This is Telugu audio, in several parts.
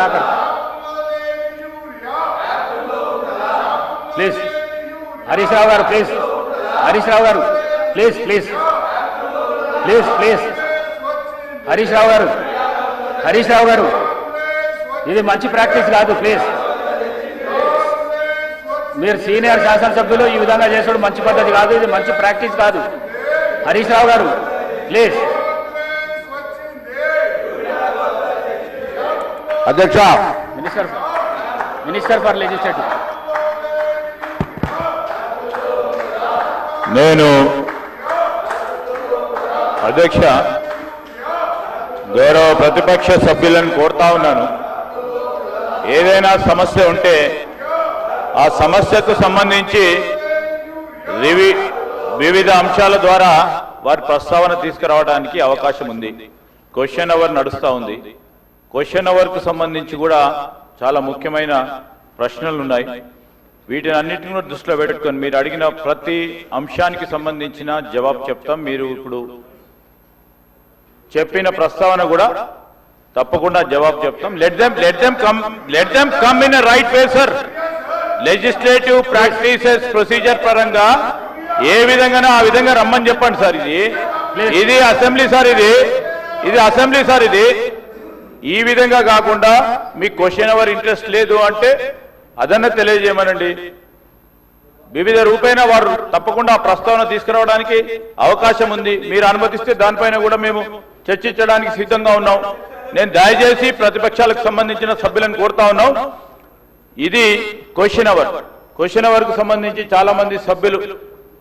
కలాకర్ ప్లీజ్. హరీష్ రావు గారు ప్లీజ్. హరీష్ రావు గారు please please please please. Harish Rao garu, Harish Rao గారు, ఇది మంచి ప్రాక్టీస్ కాదు. ప్లీజ్, మీరు సీనియర్ శాసనసభ్యులు ఈ విధంగా చేసుడు మంచి పద్ధతి కాదు. ఇది మంచి ప్రాక్టీస్ కాదు. హరీష్ రావు గారు ప్లీజ్. అధ్యక్ష, మినిస్టర్ ఫర్ లెజిస్లేటివ్. నేను అధ్యక్ష గౌరవ ప్రతిపక్ష సభ్యులను కోరుతా ఉన్నాను, ఏదైనా సమస్య ఉంటే ఆ సమస్యకు సంబంధించి వివిధ అంశాల ద్వారా వారి ప్రస్తావన తీసుకురావడానికి అవకాశం ఉంది. క్వశ్చన్ అవర్ నడుస్తూ ఉంది. క్వశ్చన్ అవర్కు సంబంధించి కూడా చాలా ముఖ్యమైన ప్రశ్నలు ఉన్నాయి. వీటిని అన్నింటినీ దృష్టిలో పెట్టుకొని మీరు అడిగిన ప్రతి అంశానికి సంబంధించిన జవాబు చెప్తాం. మీరు ఇప్పుడు చెప్పిన ప్రస్తావన కూడా తప్పకుండా జవాబు చెప్తాం. Let them come in right way sir. Legislative practices procedure పరంగా ఏ విధంగానో ఆ విధంగా రమ్మని చెప్పండి సార్. ఇది అసెంబ్లీ సార్, ఇది అసెంబ్లీ సార్. ఇది ఈ విధంగా కాకుండా మీకు క్వశ్చన్ అవర్ ఇంట్రెస్ట్ లేదు అంటే అదన్నా తెలియజేయమనండి. వివిధ రూపేణ వారు తప్పకుండా ఆ ప్రస్తావన తీసుకురావడానికి అవకాశం ఉంది. మీరు అనుమతిస్తే దానిపైన కూడా మేము చర్చించడానికి సిద్ధంగా ఉన్నాం. నేను దయచేసి ప్రతిపక్షాలకు సంబంధించిన సభ్యులను కోరుతా ఉన్నాం, ఇది క్వశ్చన్ అవర్. క్వశ్చన్ అవర్ కు సంబంధించి చాలా మంది సభ్యులు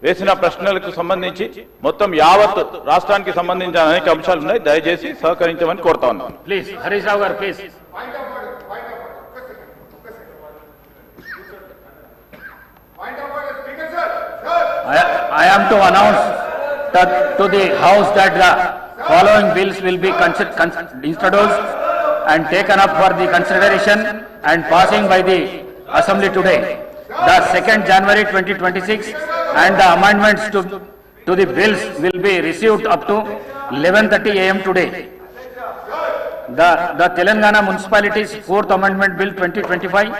వేసిన ప్రశ్నలకు సంబంధించి మొత్తం యావత్ రాష్ట్రానికి సంబంధించిన అనేక అంశాలు ఉన్నాయి. దయచేసి సహకరించమని కోరుతా ఉన్నాను. ప్లీజ్ హరీష్ రావు గారు please. I am to announce to the House that the following bills will be introduced and taken up for the consideration and passing by the Assembly today. The 2nd January 2026 and the amendments to the bills will be received up to 11:30 AM today. The Telangana Municipalities 4th Amendment Bill 2025,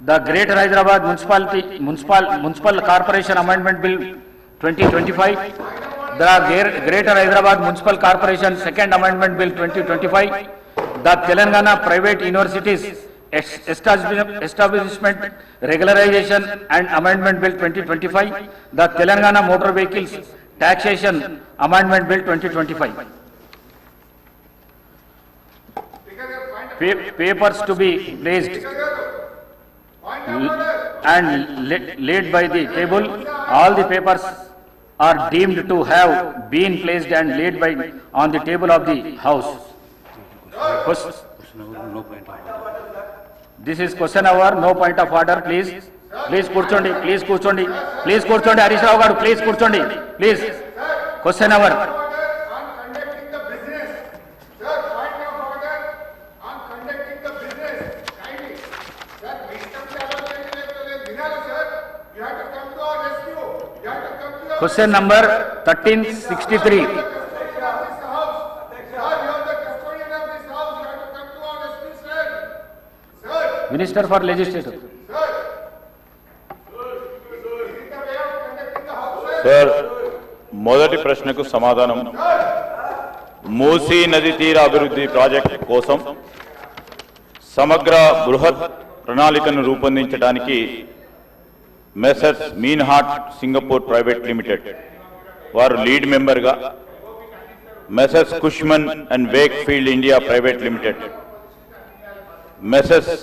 the Greater Hyderabad Municipal Corporation Amendment Bill 2025, the Greater Hyderabad Municipal Corporation 2nd Amendment Bill 2025, the Telangana Private Universities Establishment Regularization and Amendment Bill 2025, the Telangana Motor Vehicles Taxation Amendment Bill 2025. Papers to be placed and laid by the table. All the papers are deemed to have been placed and laid by on the table of the House. This is question hour, no point of order. Please కూర్చోండి. Please కూర్చోండి. హరీష్ రావు గారు ప్లీజ్ కూర్చోండి. Please question hour. Question number 1363. Minister for Legislature. Sir, మొదటి ప్రశ్నకు సమాధానం. మూసీ నది తీర అభివృద్ధి ప్రాజెక్టు కోసం సమగ్ర బృహత్ ప్రణాళికను రూపొందించడానికి messrs Meinhardt Singapore private limited వారు లీడ్ మెంబర్గా, messrs Cushman and Wakefield India private limited, messrs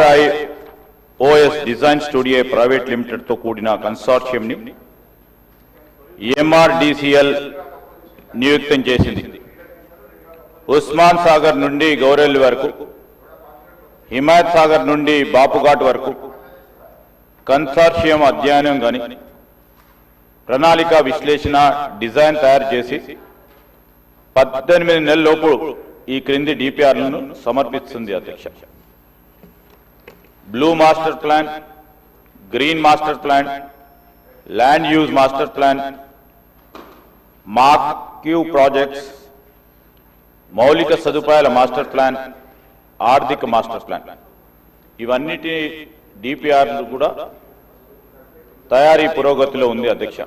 RIOS design studio private లిమిటెడ్తో కూడిన కన్సార్షియంని MRDCL నియుక్తం చేసింది. ఉస్మాన్ సాగర్ నుండి గౌరెల్లి వరకు, హిమాయత్ సాగర్ నుండి బాపుఘాట్ వరకు కన్సార్షియం అధ్యయనం కానీ ప్రణాళిక విశ్లేషణ డిజైన్ తయారు చేసి 18 నెలలలోపు ఈ క్రింది DPRలను సమర్పిస్తుంది. అధ్యక్ష, blue master plan, green master plan, land use master plan, marquee projects, మౌలిక సదుపాయాల మాస్టర్ ప్లాన్, ఆర్థిక మాస్టర్ ప్లాన్ ఇవన్నిటి డిపిఆర్లు కూడా తయారీ పురోగతిలో ఉంది అధ్యక్ష.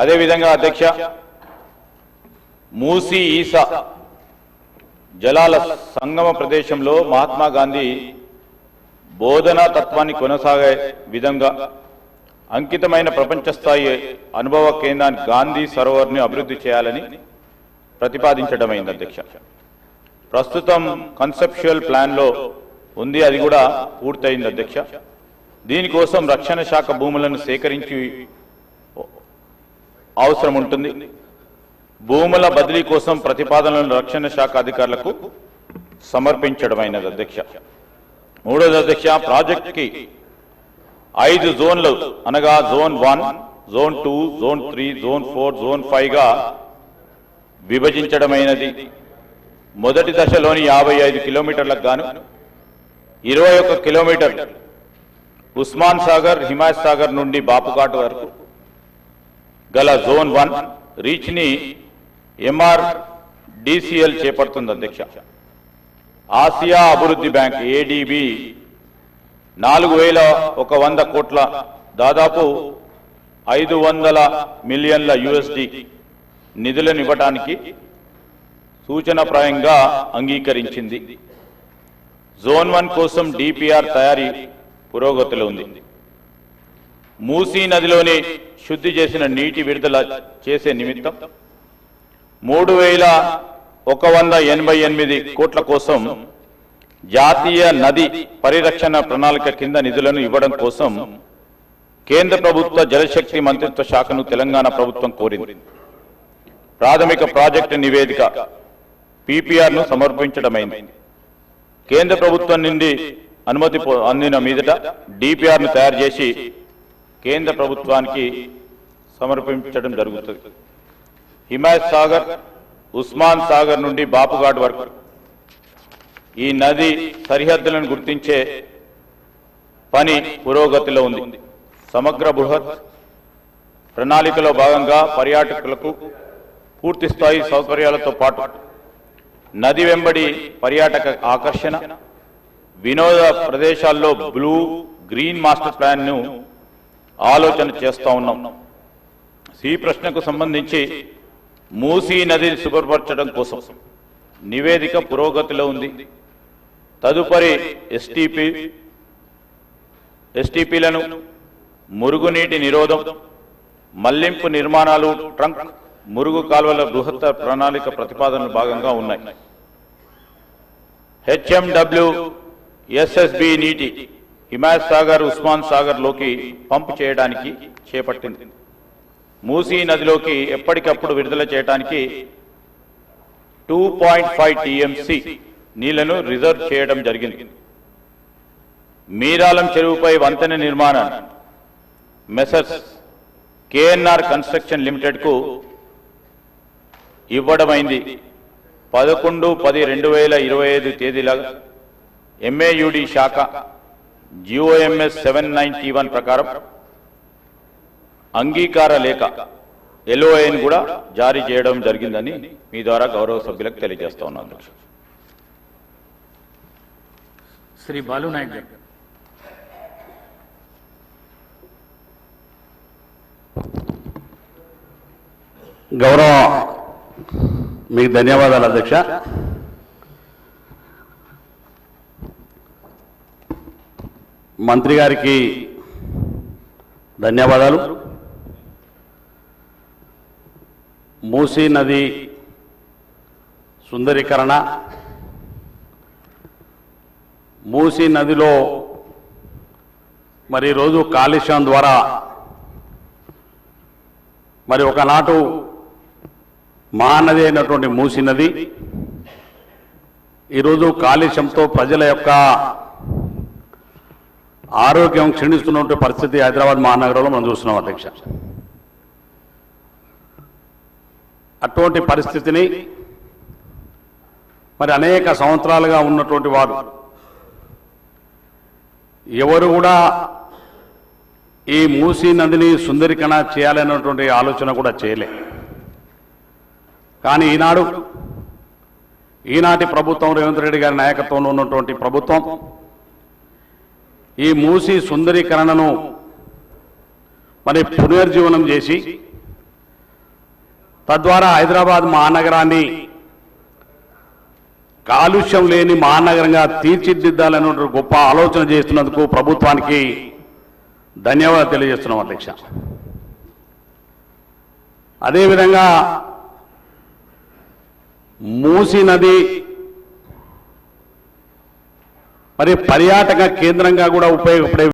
అదేవిధంగా అధ్యక్ష, మూసీ ఈసా జలాల సంగమ ప్రదేశంలో మహాత్మా గాంధీ బోధనా తత్వాన్ని కొనసాగే విధంగా అంకితమైన ప్రపంచ స్థాయి అనుభవ కేంద్రాన్ని గాంధీ సరోవర్ని అభివృద్ధి చేయాలని ప్రతిపాదించడమైంది అధ్యక్ష. ప్రస్తుతం కన్సెప్చువల్ ప్లాన్లో ఉంది, అది కూడా పూర్తయింది అధ్యక్ష. దీనికోసం రక్షణ శాఖ భూములను సేకరించి అవసరం ఉంటుంది. భూముల బదిలీ కోసం ప్రతిపాదనలను రక్షణ శాఖ అధికారులకు సమర్పించడమైనది అధ్యక్ష. మూడోది అధ్యక్ష, ప్రాజెక్టుకి 5 జోన్లు అనగా zone 1, zone 2, zone 3, zone 4, zone 5గా విభజించడమైనది. మొదటి దశలోని 55 కిలోమీటర్లకు గాను 21 కిలోమీటర్లు ఉస్మాన్ సాగర్, హిమాయత్ సాగర్ నుండి బాపుఘాట్ వరకు గల జోన్ 1 రీచ్ ని MRDCL చేపడుతుంది అధ్యక్ష. ఆసియా అభివృద్ధి బ్యాంక్ ADB 4100 కోట్ల దాదాపు 500 మిలియన్ల USD నిధులను ఇవ్వడానికి సూచనప్రాయంగా అంగీకరించింది. జోన్ 1 కోసం DPR తయారీ పురోగతిలో ఉంది. మూసీ నదిలోని శుద్ధి చేసిన నీటి విడుదల చేసే నిమిత్తం 3188 కోట్ల కోసం జాతీయ నది పరిరక్షణ ప్రణాళిక కింద నిధులను ఇవ్వడం కోసం కేంద్ర ప్రభుత్వ జలశక్తి మంత్రిత్వ శాఖను తెలంగాణ ప్రభుత్వం కోరింది. ప్రాథమిక ప్రాజెక్టు నివేదిక PPR ను సమర్పించడమైంది. కేంద్ర ప్రభుత్వం నుండి అనుమతి అందిన మీదట DPR ను తయారు చేసి కేంద్ర ప్రభుత్వానికి సమర్పించడం జరుగుతుంది. హిమాయత్ సాగర్, ఉస్మాన్ సాగర్ నుండి బాపుఘాట్ వరకు ఈ నది సరిహద్దులను గుర్తించే పని పురోగతిలో ఉంది. సమగ్ర బృహత్ ప్రణాళికలో భాగంగా పర్యాటకులకు పూర్తి స్థాయి సౌకర్యాలతో పాటు నది వెంబడి పర్యాటక ఆకర్షణ, వినోద ప్రదేశాల్లో బ్లూ గ్రీన్ మాస్టర్ ప్లాన్ ను ఆలోచన చేస్తా ఉన్నాం. ఈ ప్రశ్నకు సంబంధించి మూసీ నదిని శుభ్రపరచడం కోసం నివేదిక పురోగతిలో ఉంది. తదుపరి STPలను మురుగునీటి నిరోధం, మళ్లింపు నిర్మాణాలు, ట్రంక్ మురుగు కాల్వల బృహత్ ప్రణాళిక ప్రతిపాదనలు భాగంగా ఉన్నాయి. HMW SSB నీటి హిమాయత్ సాగర్, ఉస్మాన్ సాగర్ లోకి పంపు చేయడానికి చేపట్టింది. మూసీ నదిలోకి ఎప్పటికప్పుడు విడుదల చేయడానికి 2.5 TMC నీళ్లను రిజర్వ్ చేయడం జరిగింది. మీరాలం చెరువుపై వంతెన నిర్మాణాన్ని మెసర్స్ KNR కన్స్ట్రక్షన్ లిమిటెడ్ కు ఇవ్వడమైంది. 11/10/2025 తేదీల MAUD శాఖ GOMS 791 ప్రకారం అంగీకార లేఖ LOIని కూడా జారీ చేయడం జరిగిందని మీ ద్వారా గౌరవ సభ్యులకు తెలియజేస్తా ఉన్నాను. శ్రీ బాలు నాయక్ గారు. గౌరవ మీకు ధన్యవాదాలు అధ్యక్ష. మంత్రి గారికి ధన్యవాదాలు. మూసీ నది సుందరీకరణ, మూసీ నదిలో మరి రోజు కాలుష్యం ద్వారా మరి ఒకనాటు మహానది అయినటువంటి మూసీ నది ఈరోజు కాలుష్యంతో ప్రజల యొక్క ఆరోగ్యం క్షీణిస్తున్నటువంటి పరిస్థితి హైదరాబాద్ మహానగరంలో మనం చూస్తున్నాం అధ్యక్ష. అటువంటి పరిస్థితిని మరి అనేక సంవత్సరాలుగా ఉన్నటువంటి వారు ఎవరు కూడా ఈ మూసీ నదిని సుందరీకరణ చేయాలనేటువంటి ఆలోచన కూడా చేయలే. కానీ ఈనాడు ఈనాటి ప్రభుత్వం రేవంత్ రెడ్డి గారి నాయకత్వంలో ఉన్నటువంటి ప్రభుత్వం ఈ మూసీ సుందరీకరణను మరి పునర్జీవనం చేసి తద్వారా హైదరాబాద్ మహానగరాన్ని కాలుష్యం లేని మహానగరంగా తీర్చిదిద్దాలనే గొప్ప ఆలోచన చేస్తున్నందుకు ప్రభుత్వానికి ధన్యవాదాలు తెలియజేస్తున్నాం అధ్యక్ష. అదేవిధంగా మూసీ నది మరి పర్యాటక కేంద్రంగా కూడా ఉపయోగపడే